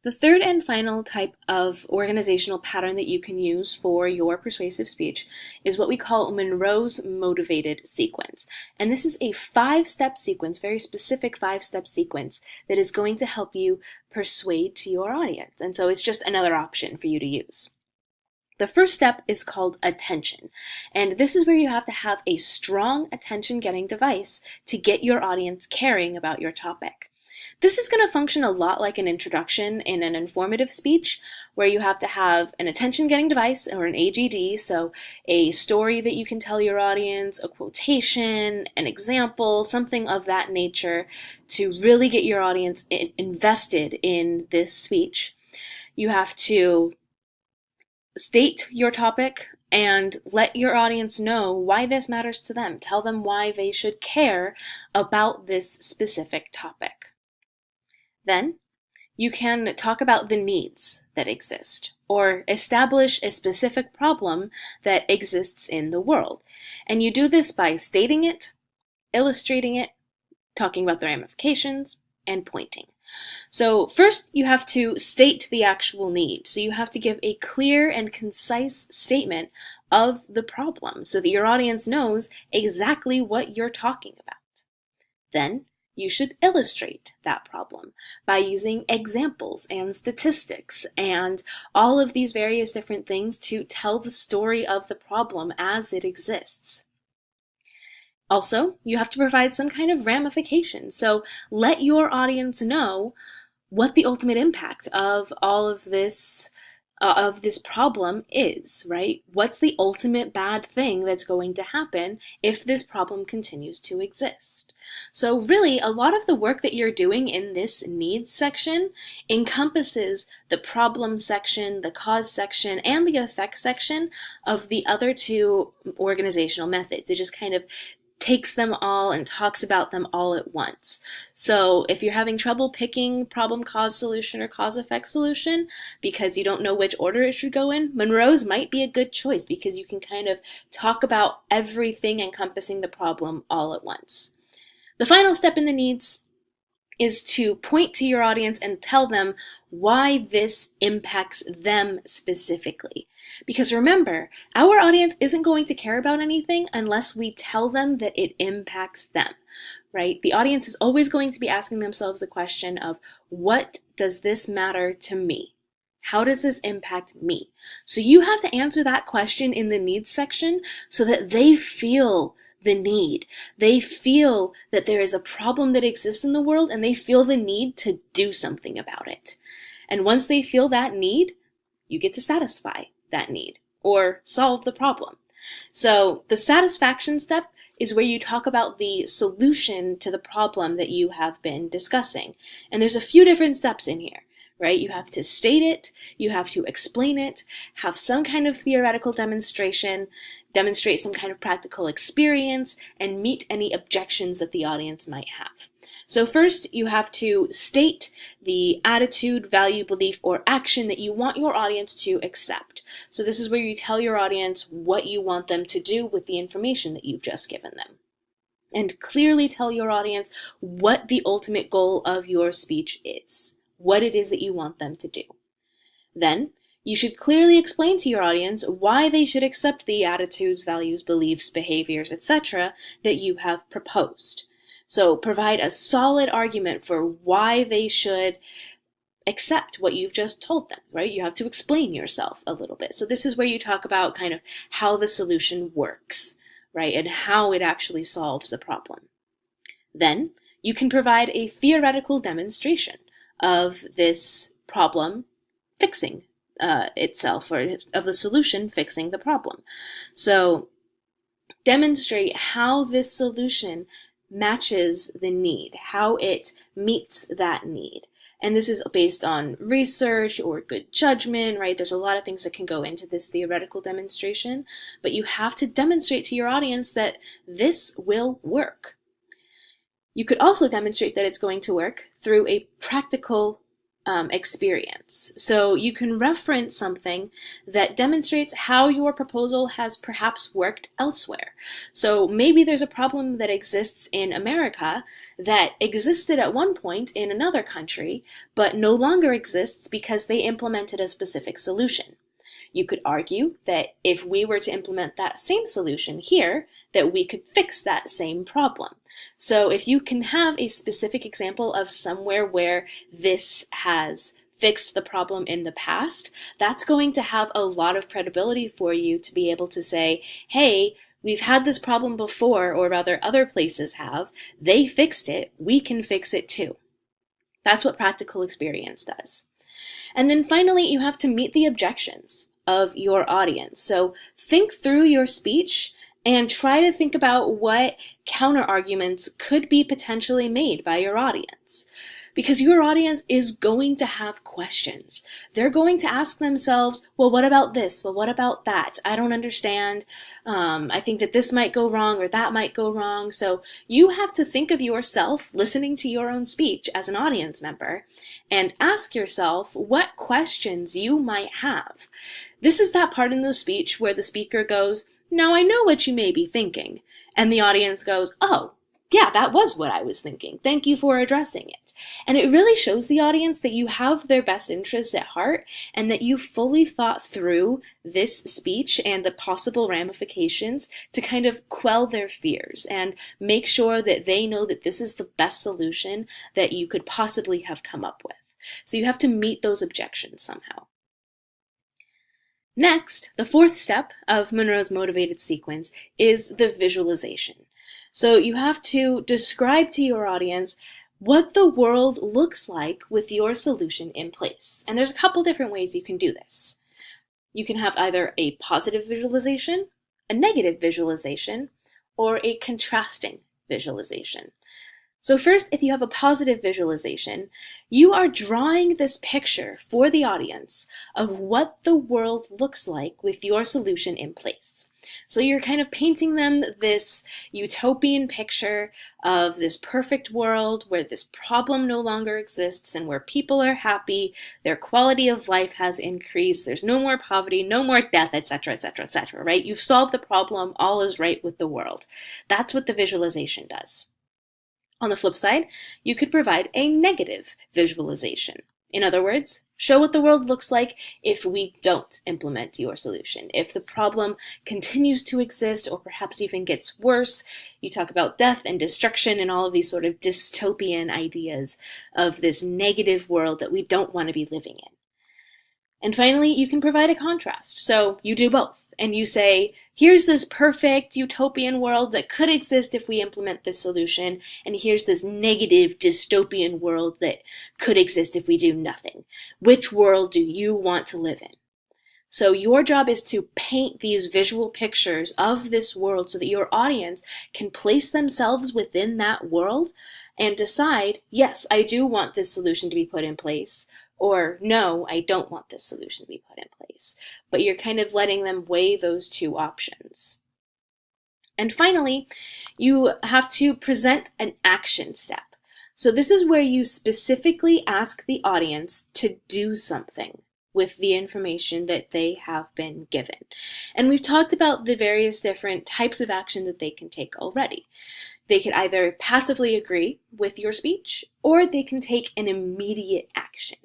The third and final type of organizational pattern that you can use for your persuasive speech is what we call Monroe's motivated sequence. And this is a 5-step sequence, very specific 5-step sequence that is going to help you persuade to your audience. And so it's just another option for you to use. The first step is called attention, and this is where you have to have a strong attention-getting device to get your audience caring about your topic. This is going to function a lot like an introduction in an informative speech, where you have to have an attention-getting device, or an AGD, so a story that you can tell your audience, a quotation, an example, something of that nature to really get your audience invested in this speech. You have to state your topic and let your audience know why this matters to them. Tell them why they should care about this specific topic. Then you can talk about the needs that exist or establish a specific problem that exists in the world. And you do this by stating it, illustrating it, talking about the ramifications, and pointing. So first you have to state the actual need. So you have to give a clear and concise statement of the problem so that your audience knows exactly what you're talking about. Then you should illustrate that problem by using examples and statistics and all of these various different things to tell the story of the problem as it exists. Also, you have to provide some kind of ramification. So let your audience know what the ultimate impact of all of this problem is, right? What's the ultimate bad thing that's going to happen if this problem continues to exist? So really, a lot of the work that you're doing in this needs section encompasses the problem section, the cause section, and the effect section of the other two organizational methods. It just kind of takes them all and talks about them all at once. So if you're having trouble picking problem, cause, solution, or cause, effect, solution because you don't know which order it should go in, Monroe's might be a good choice because you can kind of talk about everything encompassing the problem all at once. The final step in the needs is to point to your audience and tell them why this impacts them specifically. Because remember, our audience isn't going to care about anything unless we tell them that it impacts them, right? The audience is always going to be asking themselves the question of, what does this matter to me? How does this impact me? So you have to answer that question in the needs section so that they feel the need. They feel that there is a problem that exists in the world and they feel the need to do something about it. And once they feel that need, you get to satisfy that need or solve the problem. So the satisfaction step is where you talk about the solution to the problem that you have been discussing. And there's a few different steps in here, right? You have to state it, you have to explain it, have some kind of theoretical demonstration, demonstrate some kind of practical experience, and meet any objections that the audience might have. So first, you have to state the attitude, value, belief, or action that you want your audience to accept. So this is where you tell your audience what you want them to do with the information that you've just given them. And clearly tell your audience what the ultimate goal of your speech is, what it is that you want them to do. Then, you should clearly explain to your audience why they should accept the attitudes, values, beliefs, behaviors, etc. that you have proposed. So provide a solid argument for why they should accept what you've just told them, right? You have to explain yourself a little bit. So this is where you talk about kind of how the solution works, right? And how it actually solves the problem. Then you can provide a theoretical demonstration of this problem fixing itself, or of the solution fixing the problem. So demonstrate how this solution matches the need, how it meets that need. And this is based on research or good judgment, right? There's a lot of things that can go into this theoretical demonstration, but you have to demonstrate to your audience that this will work. You could also demonstrate that it's going to work through a practical experience. So you can reference something that demonstrates how your proposal has perhaps worked elsewhere. So maybe there's a problem that exists in America that existed at one point in another country, but no longer exists because they implemented a specific solution. You could argue that if we were to implement that same solution here, that we could fix that same problem. So if you can have a specific example of somewhere where this has fixed the problem in the past, that's going to have a lot of credibility for you to be able to say, hey, we've had this problem before, or rather other places have. They fixed it. We can fix it too. That's what practical experience does. And then finally, you have to meet the objections of your audience. So think through your speech and try to think about what counter arguments could be potentially made by your audience. Because your audience is going to have questions. They're going to ask themselves, well, what about this? Well, what about that? I don't understand. I think that this might go wrong or that might go wrong. So you have to think of yourself listening to your own speech as an audience member and ask yourself what questions you might have. This is that part in the speech where the speaker goes, now I know what you may be thinking. And the audience goes, oh, yeah, that was what I was thinking. Thank you for addressing it. And it really shows the audience that you have their best interests at heart and that you fully thought through this speech and the possible ramifications to kind of quell their fears and make sure that they know that this is the best solution that you could possibly have come up with. So you have to meet those objections somehow. Next, the fourth step of Monroe's motivated sequence is the visualization. So you have to describe to your audience what the world looks like with your solution in place. And there's a couple different ways you can do this. You can have either a positive visualization, a negative visualization, or a contrasting visualization. So first, if you have a positive visualization, you are drawing this picture for the audience of what the world looks like with your solution in place. So you're kind of painting them this utopian picture of this perfect world where this problem no longer exists and where people are happy, their quality of life has increased, there's no more poverty, no more death, etc., etc., etc., right? You've solved the problem, all is right with the world. That's what the visualization does. On the flip side, you could provide a negative visualization. In other words, show what the world looks like if we don't implement your solution. If the problem continues to exist or perhaps even gets worse, you talk about death and destruction and all of these sort of dystopian ideas of this negative world that we don't want to be living in. And finally, you can provide a contrast. So you do both. And you say, here's this perfect utopian world that could exist if we implement this solution, and here's this negative dystopian world that could exist if we do nothing. Which world do you want to live in? So your job is to paint these visual pictures of this world so that your audience can place themselves within that world and decide, yes, I do want this solution to be put in place, or no, I don't want this solution to be put in place. But you're kind of letting them weigh those two options. And finally, you have to present an action step. So this is where you specifically ask the audience to do something with the information that they have been given. And we've talked about the various different types of action that they can take already. They could either passively agree with your speech, or they can take an immediate action.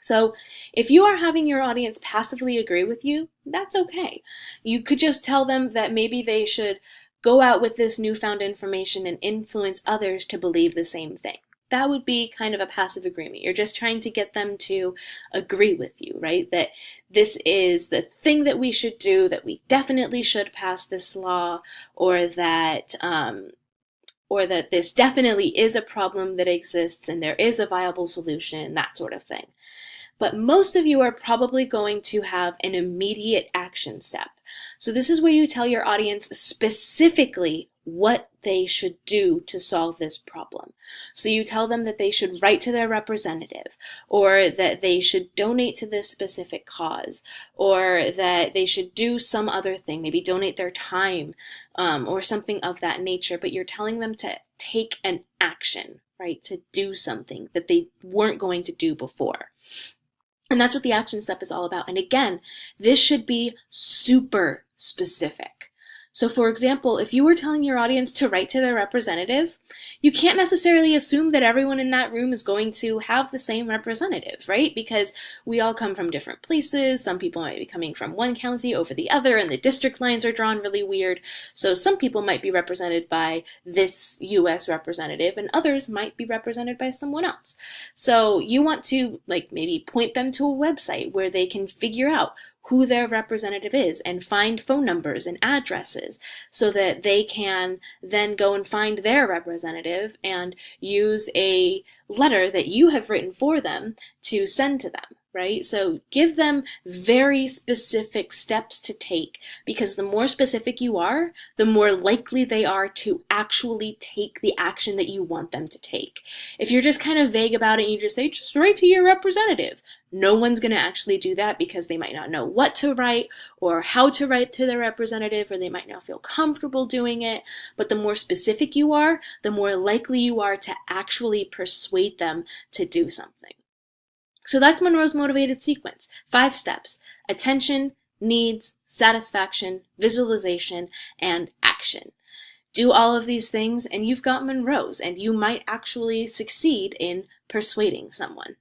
So if you are having your audience passively agree with you, that's okay. You could just tell them that maybe they should go out with this newfound information and influence others to believe the same thing. That would be kind of a passive agreement. You're just trying to get them to agree with you, right? That this is the thing that we should do, that we definitely should pass this law, or that this definitely is a problem that exists and there is a viable solution, that sort of thing. But most of you are probably going to have an immediate action step. So this is where you tell your audience specifically what they should do to solve this problem. So you tell them that they should write to their representative, or that they should donate to this specific cause, or that they should do some other thing, maybe donate their time, or something of that nature, but you're telling them to take an action right? To do something that they weren't going to do before. And that's what the action step is all about. And again, this should be super specific. So for example, if you were telling your audience to write to their representative, you can't necessarily assume that everyone in that room is going to have the same representative, right? Because we all come from different places. Some people might be coming from one county over the other, and the district lines are drawn really weird. So some people might be represented by this US representative, and others might be represented by someone else. So you want to maybe point them to a website where they can figure out who their representative is and find phone numbers and addresses so that they can then go and find their representative and use a letter that you have written for them to send to them, right? So give them very specific steps to take, because the more specific you are, the more likely they are to actually take the action that you want them to take. If you're just kind of vague about it and you just say, just write to your representative, no one's going to actually do that because they might not know what to write or how to write to their representative, or they might not feel comfortable doing it. But the more specific you are, the more likely you are to actually persuade them to do something. So that's Monroe's motivated sequence. 5 steps: attention, needs, satisfaction, visualization, and action. Do all of these things and you've got Monroe's, and you might actually succeed in persuading someone.